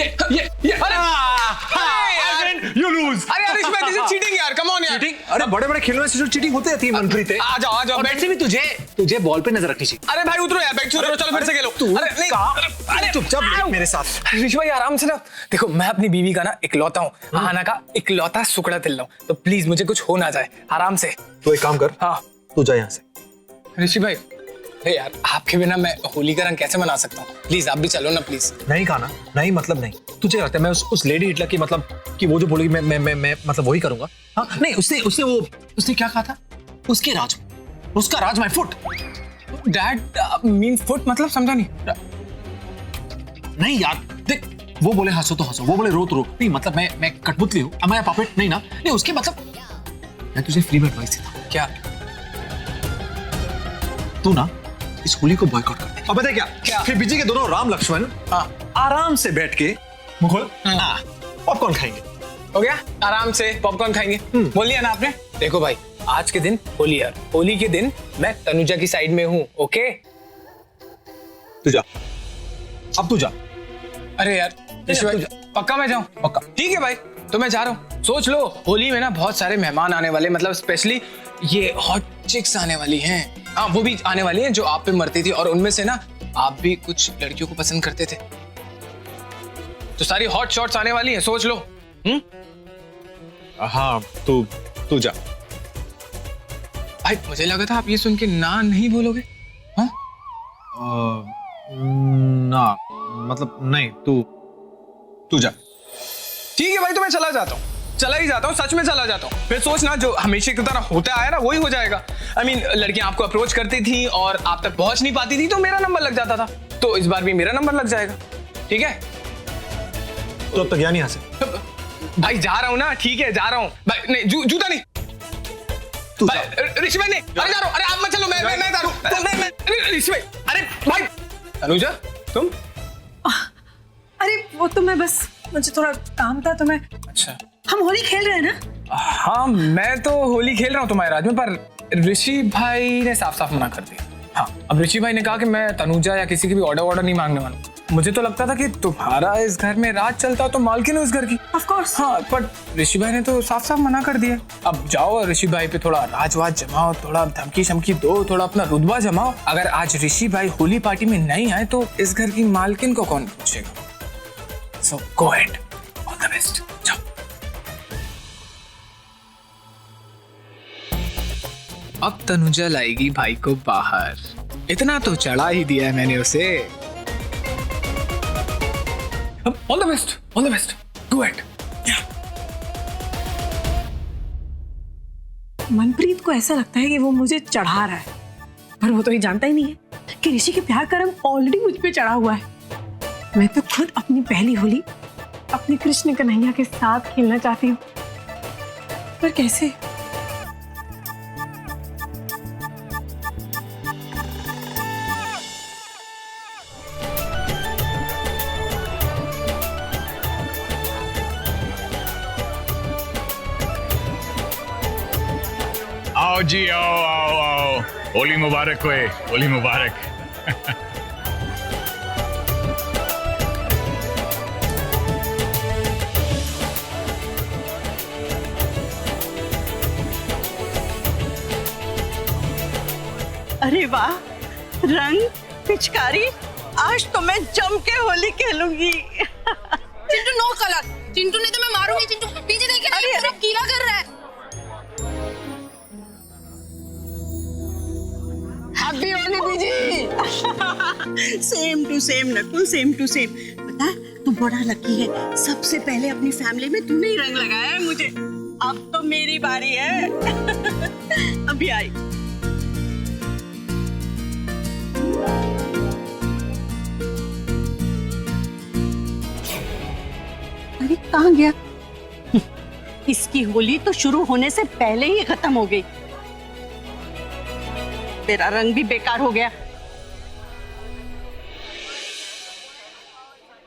ये You lose. अरे यार इसमें दिस इज चीटिंग यार, कम ऑन यार। चीटिंग? अरे बड़े-बड़े खेलों में से जो चीटिंग होती रहती है मनप्रीत। आ जाओ और वैसे भी तुझे बॉल पे नजर रखनी चाहिए। अरे भाई उतरो यार, बैठ उतरो, चलो फिर से खेलो। अरे नहीं, अरे चुपचाप मेरे साथ। ऋषि भाई आराम से ना। देखो मैं अपनी बीवी का ना इकलौता हूँ, आना का इकलौता सुकड़ा तिल्ला हूँ, तो प्लीज मुझे कुछ हो ना जाए, आराम से। तो एक काम कर, हाँ तू जा यहाँ से। ऋषि भाई, अरे यार आपके बिना मैं होली का रंग कैसे मना सकता हूँ? प्लीज आप भी चलो ना प्लीज। नहीं कहा ना, नहीं मतलब नहीं। तुझे लगता है मैं उस लेडी हिटलर की मतलब कि वो जो बोलेगी मैं मतलब वही करूंगा? हाँ नहीं, उसने क्या कहा था? उसका राज my foot. That mean foot मतलब समझा नहीं। नहीं यार देख, वो बोले हंसो तो हंसो, वो बोले रो तो रो। नहीं मतलब मैं कठपुतली हूँ, मैं पापेट नहीं ना। नहीं उसके मतलब मैं तुझे फ्री में एडवाइस देता हूँ। क्या? तू ना इस होली को बॉयकॉट कर दे। अब पता है क्या? फिर बीजे के दोनों राम लक्ष्मण आराम से बैठ के मुकुल पॉपकॉर्न खाएंगे। हो गया, आराम से पॉपकॉर्न खाएंगे। बोल लिया ना आपने। देखो भाई आज के दिन होली है, होली के दिन मैं तनुजा की साइड में हूँ। ओके तू जा, अब तू जा। अरे यार ऋषि भाई, पक्का मैं जाऊँ? पक्का। ठीक है भाई, तो मैं जा रहा हूँ। सोच लो होली में ना बहुत सारे मेहमान आने वाले, मतलब स्पेशली ये हॉट चिक्स आने वाली हैं। हाँ वो भी आने वाली हैं जो आप पे मरती थी, और उनमें से ना आप भी कुछ लड़कियों को पसंद करते थे, तो सारी हॉट शॉट्स आने वाली हैं, सोच लो। हाँ तू जा। भाई मुझे लगा था आप ये सुन के ना नहीं बोलोगे। हाँ ना मतलब नहीं, तू जा। ठीक है भाई, तो मैं चला जाता हूँ, चला ही जाता हूँ, सच में चला जाता हूँ। फिर सोचना जो हमेशा की तरह होता आया ना वही हो जाएगा। I mean, लड़कियां आपको अप्रोच करती थी और आप तक पहुंच नहीं पाती थी, तो मेरा नंबर लग जाता था, तो इस बार भी मेरा नंबर लग जाएगा। ठीक है तो अब तक यहाँ नहीं आ सकते। भाई, जा रहा हूँ ना। ठीक है जा रहा हूँ भाई। नहीं जूता नहीं ऋषि भाई, नहीं अरे जा रहा हूँ। अरे आप मत चलो, मैं जा रहा हूँ। ऋषि भाई, अरे भाई। अनुजा तुम? अरे वो तो मैं बस, मुझे थोड़ा काम था तो मैं। अच्छा हम होली खेल रहे हैं ना? हाँ मैं तो होली खेल रहा हूँ तुम्हारे राज में, पर ऋषि भाई ने साफ साफ मना कर दिया। हाँ अब ऋषि भाई ने कहा कि मैं तनुजा या किसी की भी ऑर्डर नहीं मांगने वाला। मुझे तो लगता था कि तुम्हारा इस घर में राज चलता तो मालकिन हो इस घर की। Of course. हाँ पर ऋषि भाई ने तो साफ साफ मना कर दिया। अब जाओ ऋषि भाई पे थोड़ा राजवाज जमाओ, थोड़ा धमकी शमकी दो, थोड़ा अपना रुतबा जमाओ। अगर आज ऋषि भाई होली पार्टी में नहीं आए तो इस घर की मालकिन को कौन पूछेगा? So go ahead, all the best. जाओ। अब तनुजा लाएगी भाई को बाहर, इतना तो चढ़ा ही दिया है मैंने उसे। All the best, all the best, go ahead. Manpreet को ऐसा लगता है कि वो मुझे चढ़ा रहा है, पर वो तो ये जानता ही नहीं है कि ऋषि के प्यार का रंग ऑलरेडी मुझ पे चढ़ा हुआ है। मैं तो खुद अपनी पहली होली अपने कृष्ण कन्हैया के साथ खेलना चाहती हूँ, पर कैसे? आओ जी, आओ। होली मुबारक होए, होली मुबारक। अरे वाह, रंग पिचकारी, आज तो मैं जम के होली खेलूंगी। चिंटू नो कलर, चिंटू ने तो मैं मारूंगी। चिंटू पीछे देखिए ना, ये पूरा कीला कर रहा है। हैप्पी होली बीजी। Same to same Nakul, same to same. पता है तू बड़ा लकी है, सबसे पहले अपनी फैमिली में तूने ही रंग लगाया है मुझे। अब तो मेरी बारी है। अभी आई। अरे कहाँ गया? इसकी होली तो शुरू होने से पहले ही खत्म हो गई। तेरा रंग भी बेकार हो गया।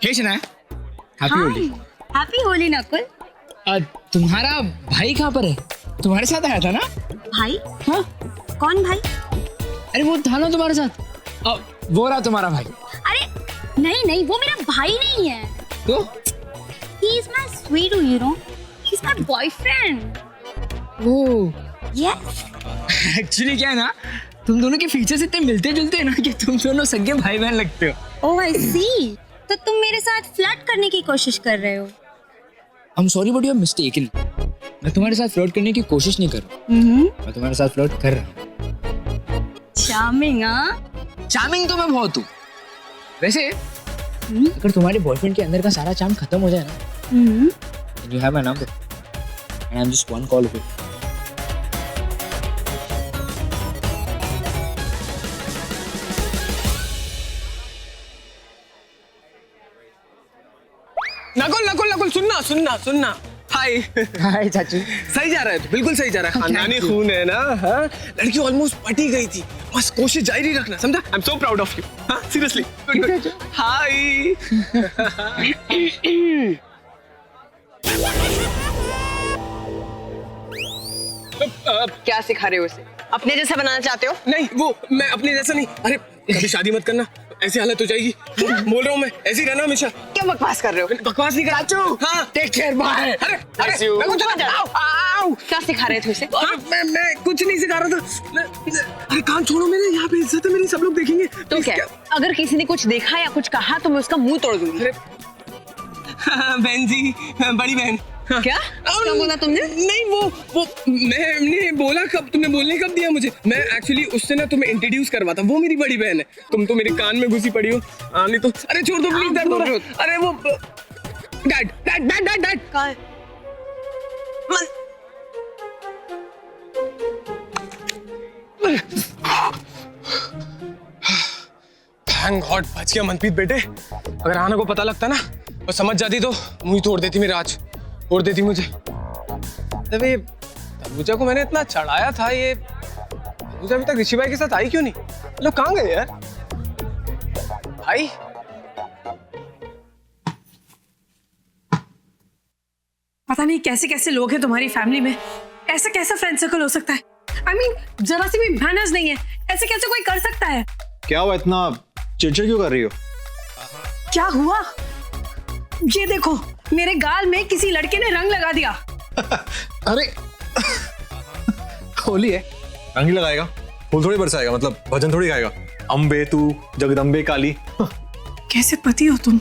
हैप्पी होली। हैप्पी होली नकुल। तुम्हारा भाई कहाँ पर है? तुम्हारे साथ आया था ना? भाई? हाँ कौन भाई? अरे वो था ना तुम्हारे साथ। वो रहा तुम्हारा भाई। अरे नहीं नहीं, वो मेरा भाई नहीं है। तो he is my sweet, you know. He's my boyfriend. Oh, Yes. Actually क्या है ना, तुम दोनों के फीचर्स इतने मिलते जुलते हैं ना कि तुम दोनों सगे भाई बहन लगते हो। Oh, I see. तो तुम मेरे साथ फ्लर्ट करने की कोशिश कर रहे हो? I'm sorry but you're mistaken. मैं तुम्हारे साथ फ्लर्ट करने की कोशिश नहीं कर रहा। मैं तुम्हारे साथ फ्लर्ट कर रहा हूँ। Charming, हाँ? चार्मिंग तो मैं बहुत हूँ। वैसे अगर तुम्हारे बॉयफ्रेंड के अंदर का सारा चार्म खत्म हो जाए ना, then you have my number and I'm just one call away. Nakul Nakul Nakul, सुनना सुनना सुनना। हाय। हाय चाचू। सही जा रहा है, बिल्कुल सही जा रहा है। खानदानी खून है ना। हाँ, लड़की ऑलमोस्ट पटी गई थी, बस कोशिश जारी रखना, समझा? I am so proud of you. हाँ, सीरियसली। हाय। क्या सिखा रहे हो उसे? अपने जैसा बनाना चाहते हो? नहीं, वो मैं अपने जैसा नहीं। अरे कभी शादी मत करना, ऐसी हालत हो जाएगी। बोल रहा हूँ मैं, ऐसे ही रहना हमेशा। क्या बकवास कर रहे हो? बकवास नहीं कर। चाचू, हाँ, टेक केयर, बाय। अरे अरे, मैं कुछ नहीं। आओ। क्या सिखा रहे थे उसे? अरे मैं कुछ नहीं सिखा रहा था। अरे कान छोड़ो मेरे, यहाँ पे इज्जत है मेरी, सब लोग देखेंगे। तो क्या? अगर किसी ने कुछ देखा या कुछ कहा तो मैं उसका मुंह तोड़ दूंगी। बहन जी, बड़ी बहन। क्या बोला तुमने? नहीं, वो मैंने बोला कब? तुमने बोलने कब दिया मुझे? मैं एक्चुअली उससे ना तुम्हें इंट्रोड्यूस करवाता। वो मेरी बड़ी बहन है। तुम तो मेरे कान में घुसी पड़ी हो। नहीं तो अरे छोड़ दो प्लीज, दर्द हो रहा है। अरे वो dad dad dad dad dad कहाँ है? थैंक गॉड बच गया मनप्रीत बेटे। अगर आना को पता लगता ना और समझ जाती तो मुझे तोड़ देती, मेरा आज तोड़ देती मुझे। तभी तनुजा को मैंने इतना चढ़ाया था, ये तनुजा अभी तक ऋषि भाई के साथ आई क्यों नहीं? लोग कहाँ गए यार भाई? पता नहीं कैसे कैसे लोग हैं तुम्हारी फैमिली में। ऐसा कैसा फ्रेंड सर्कल हो सकता है? I mean, जरा सी भी मैनर्स नहीं है। ऐसे कैसे कोई कर सकता है? क्या हुआ, इतना चिड़चिड़ क्यों कर रही हो? क्या हुआ? ये देखो, मेरे गाल में किसी लड़के ने रंग लगा दिया। अरे होली है, रंग ही लगाएगा, फूल थोड़ी बरसाएगा, मतलब भजन थोड़ी गाएगा। अम्बे तू जगदम्बे काली। कैसे पति हो तुम?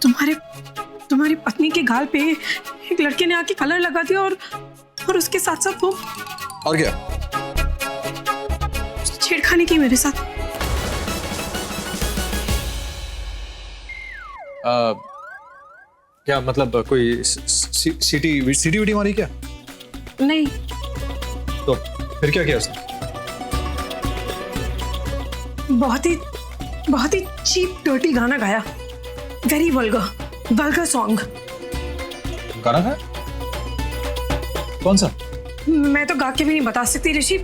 तुम्हारी पत्नी के गाल पे एक लड़के ने आके कलर लगा दिया और उसके साथ साथ वो और क्या? छेड़खानी की मेरे साथ। क्या मतलब कोई सीटी वीटी मारी क्या? नहीं, तो फिर क्या किया उसने? बहुत ही चीप डर्टी गाना गाया। Very vulgar song. गाना है? कौन सा? मैं तो गा के भी नहीं बता सकती ऋषि,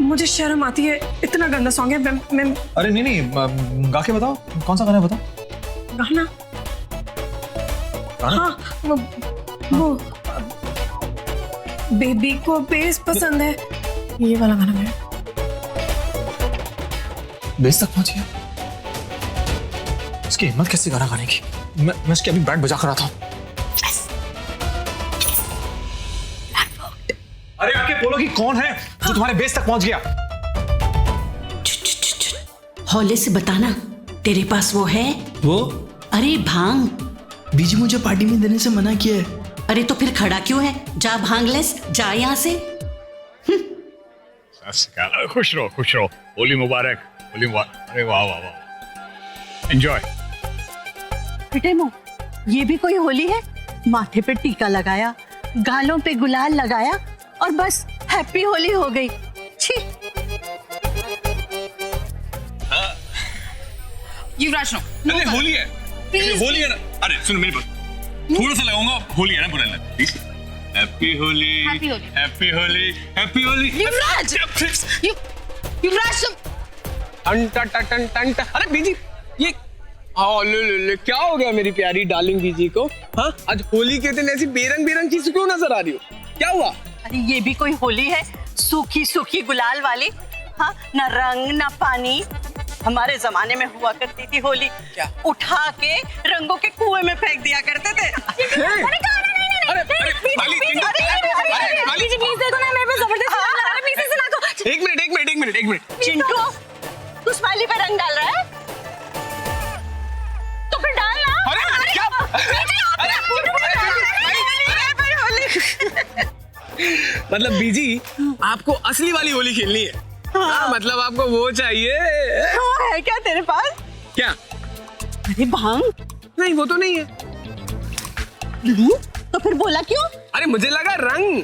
मुझे शर्म आती है। इतना गंदा सॉन्ग है। मैं अरे नहीं, गा के बताओ, कौन सा गाना है बताओ। गाना? हाँ, वो बेबी को बेस पसंद है, ये वाला गाना है। बेस तक पहुंच गया? इसकी हिम्मत कैसे गाना गाने की? मैं इसकी अभी बैंड बजा कर आता हूँ। अरे आके बोलो कि कौन है जो तुम्हारे बेस तक पहुंच गया? हौले से बताना, तेरे पास वो है? वो? अरे भांग। बीजी मुझे पार्टी में देने से मना किया है। अरे तो फिर खड़ा क्यों है? जा भांग लेस, जा यहाँ से। खुश रहो। होली मुबारक, होली मुबारक। अरे वाह वाह वाह, एंजॉय। बेटेमो, ये भी कोई होली है? माथे पे टीका लगाया, गालों पे गुलाल लगाया और बस हैप्पी होली हो गई। छी। युवराज नो। अरे होली है, होली है ना। अरे सुनो मेरी बात, थोड़ा सा लगाऊंगा, होली है ना, बुरा लगा please. Happy Holi, happy Holi, happy Holi, happy Holi. Yuvraj, Yuvraj टन टन टन टन टन। अरे बीजी, ये ले क्या हो गया मेरी प्यारी डार्लिंग बीजी को? हाँ, आज होली के दिन ऐसी बेरंग चीज क्यों नजर आ रही हो? क्या हुआ? अरे ये भी कोई होली है? सूखी सूखी गुलाल वाली। हाँ, ना रंग ना पानी। हमारे जमाने में हुआ करती थी होली। क्या? उठा के रंगों के कुएं में फेंक दिया करते थे। एक मिनट चिंटू, तू स्माइली पे रंग डाल रहा है? तो फिर डालना। अरे क्या? मतलब बीजी आपको असली वाली होली खेलनी है? हाँ, मतलब आपको वो चाहिए? हाँ, है क्या तेरे पास? क्या? अरे भांग नहीं, वो तो नहीं है। नहीं? तो फिर बोला क्यों? अरे मुझे लगा रंग।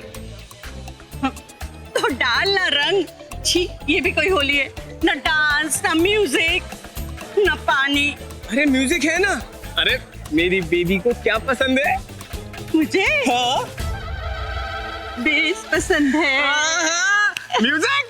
तो डाल ना रंग। छी, ये भी कोई होली है? न डांस, न म्यूजिक, न पानी। अरे म्यूजिक है ना। अरे मेरी बेबी को क्या पसंद है? मुझे हाँ बेस पसंद है। म्यूजिक।